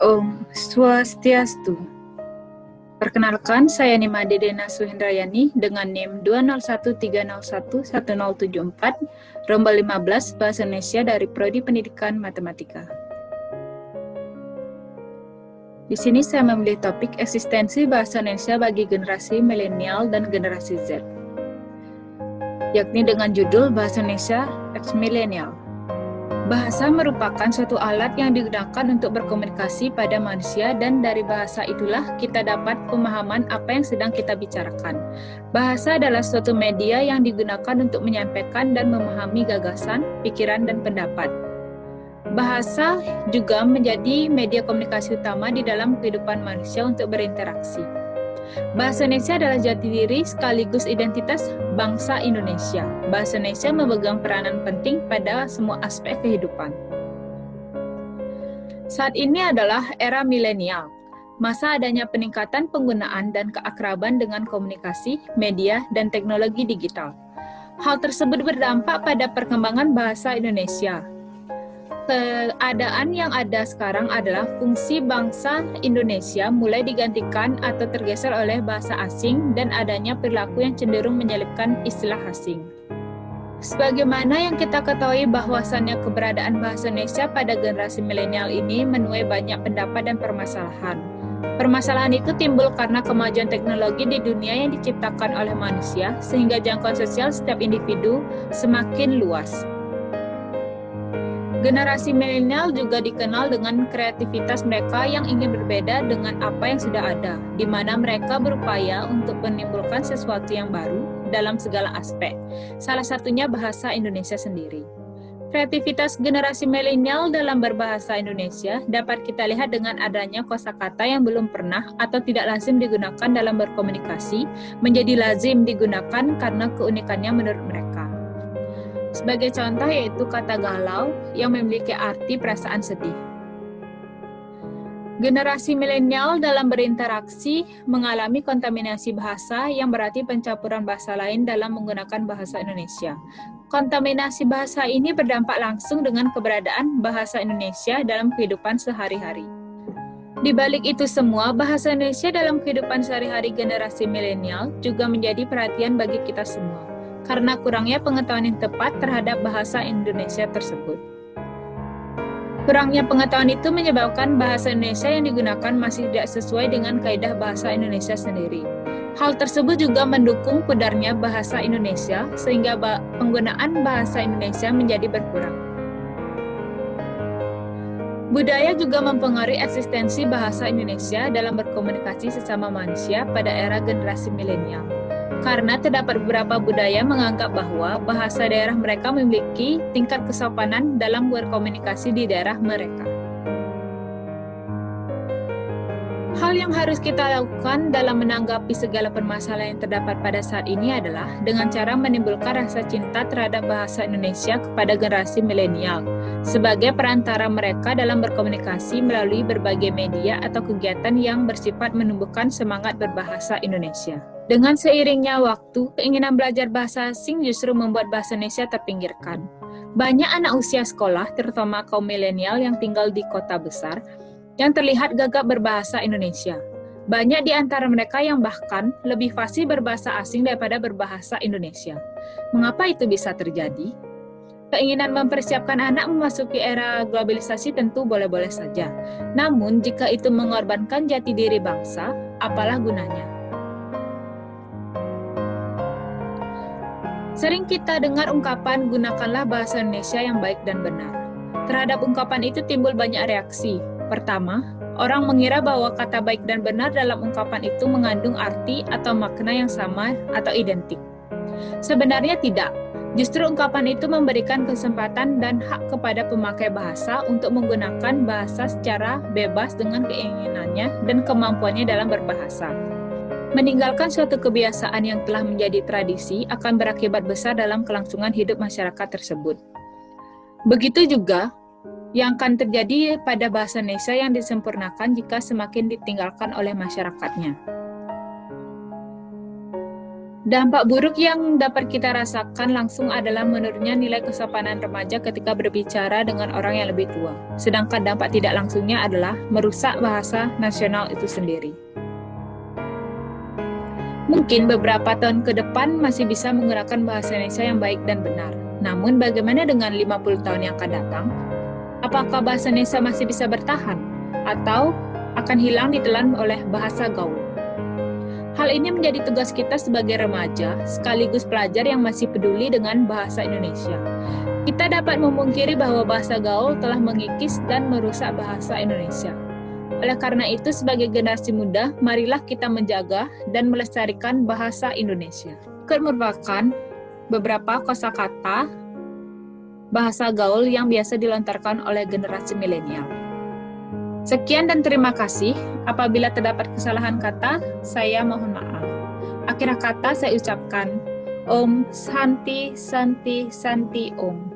Om Swastiastu. Perkenalkan, saya Nima Dedena Suhendrayani dengan NIM 20130111074, Rombel 15 Bahasa Indonesia dari Prodi Pendidikan Matematika. Di sini saya memilih topik eksistensi bahasa Indonesia bagi generasi milenial dan generasi Z, yakni dengan judul Bahasa Indonesia ex Millennial. Bahasa merupakan suatu alat yang digunakan untuk berkomunikasi pada manusia, dan dari bahasa itulah kita dapat pemahaman apa yang sedang kita bicarakan. Bahasa adalah suatu media yang digunakan untuk menyampaikan dan memahami gagasan, pikiran, dan pendapat. Bahasa juga menjadi media komunikasi utama di dalam kehidupan manusia untuk berinteraksi. Bahasa Indonesia adalah jati diri sekaligus identitas bangsa Indonesia. Bahasa Indonesia memegang peranan penting pada semua aspek kehidupan. Saat ini adalah era milenial, masa adanya peningkatan penggunaan dan keakraban dengan komunikasi, media, dan teknologi digital. Hal tersebut berdampak pada perkembangan bahasa Indonesia. Keadaan yang ada sekarang adalah fungsi bangsa Indonesia mulai digantikan atau tergeser oleh bahasa asing dan adanya perilaku yang cenderung menyelipkan istilah asing. Sebagaimana yang kita ketahui bahwasannya keberadaan bahasa Indonesia pada generasi milenial ini menuai banyak pendapat dan permasalahan. Permasalahan itu timbul karena kemajuan teknologi di dunia yang diciptakan oleh manusia sehingga jangkauan sosial setiap individu semakin luas. Generasi milenial juga dikenal dengan kreativitas mereka yang ingin berbeda dengan apa yang sudah ada, di mana mereka berupaya untuk menimbulkan sesuatu yang baru dalam segala aspek, salah satunya bahasa Indonesia sendiri. Kreativitas generasi milenial dalam berbahasa Indonesia dapat kita lihat dengan adanya kosakata yang belum pernah atau tidak lazim digunakan dalam berkomunikasi, menjadi lazim digunakan karena keunikannya menurut mereka. Sebagai contoh yaitu kata galau yang memiliki arti perasaan sedih. Generasi milenial dalam berinteraksi mengalami kontaminasi bahasa yang berarti pencampuran bahasa lain dalam menggunakan bahasa Indonesia. Kontaminasi bahasa ini berdampak langsung dengan keberadaan bahasa Indonesia dalam kehidupan sehari-hari. Di balik itu semua, bahasa Indonesia dalam kehidupan sehari-hari generasi milenial juga menjadi perhatian bagi kita semua, karena kurangnya pengetahuan yang tepat terhadap bahasa Indonesia tersebut. Kurangnya pengetahuan itu menyebabkan bahasa Indonesia yang digunakan masih tidak sesuai dengan kaidah bahasa Indonesia sendiri. Hal tersebut juga mendukung pudarnya bahasa Indonesia, sehingga penggunaan bahasa Indonesia menjadi berkurang. Budaya juga mempengaruhi eksistensi bahasa Indonesia dalam berkomunikasi sesama manusia pada era generasi milenial. Karena terdapat beberapa budaya menganggap bahwa bahasa daerah mereka memiliki tingkat kesopanan dalam berkomunikasi di daerah mereka. Hal yang harus kita lakukan dalam menanggapi segala permasalahan yang terdapat pada saat ini adalah dengan cara menimbulkan rasa cinta terhadap bahasa Indonesia kepada generasi milenial, sebagai perantara mereka dalam berkomunikasi melalui berbagai media atau kegiatan yang bersifat menumbuhkan semangat berbahasa Indonesia. Dengan seiringnya waktu, keinginan belajar bahasa asing justru membuat bahasa Indonesia terpinggirkan. Banyak anak usia sekolah, terutama kaum milenial yang tinggal di kota besar, yang terlihat gagap berbahasa Indonesia. Banyak di antara mereka yang bahkan lebih fasih berbahasa asing daripada berbahasa Indonesia. Mengapa itu bisa terjadi? Keinginan mempersiapkan anak memasuki era globalisasi tentu boleh-boleh saja. Namun, jika itu mengorbankan jati diri bangsa, apalah gunanya? Sering kita dengar ungkapan gunakanlah bahasa Indonesia yang baik dan benar. Terhadap ungkapan itu timbul banyak reaksi. Pertama, orang mengira bahwa kata baik dan benar dalam ungkapan itu mengandung arti atau makna yang sama atau identik. Sebenarnya tidak. Justru ungkapan itu memberikan kesempatan dan hak kepada pemakai bahasa untuk menggunakan bahasa secara bebas dengan keinginannya dan kemampuannya dalam berbahasa. Meninggalkan suatu kebiasaan yang telah menjadi tradisi akan berakibat besar dalam kelangsungan hidup masyarakat tersebut. Begitu juga yang akan terjadi pada bahasa Indonesia yang disempurnakan jika semakin ditinggalkan oleh masyarakatnya. Dampak buruk yang dapat kita rasakan langsung adalah menurunnya nilai kesopanan remaja ketika berbicara dengan orang yang lebih tua. Sedangkan dampak tidak langsungnya adalah merusak bahasa nasional itu sendiri. Mungkin beberapa tahun ke depan masih bisa menggunakan bahasa Indonesia yang baik dan benar. Namun bagaimana dengan 50 tahun yang akan datang? Apakah bahasa Indonesia masih bisa bertahan? Atau akan hilang ditelan oleh bahasa gaul? Hal ini menjadi tugas kita sebagai remaja, sekaligus pelajar yang masih peduli dengan bahasa Indonesia. Kita dapat memungkiri bahwa bahasa gaul telah mengikis dan merusak bahasa Indonesia. Oleh karena itu, sebagai generasi muda, marilah kita menjaga dan melestarikan bahasa Indonesia. Berikut merupakan beberapa kosakata bahasa gaul yang biasa dilontarkan oleh generasi milenial. Sekian dan terima kasih. Apabila terdapat kesalahan kata, saya mohon maaf. Akhir kata saya ucapkan Om Santi Santi Santi Om.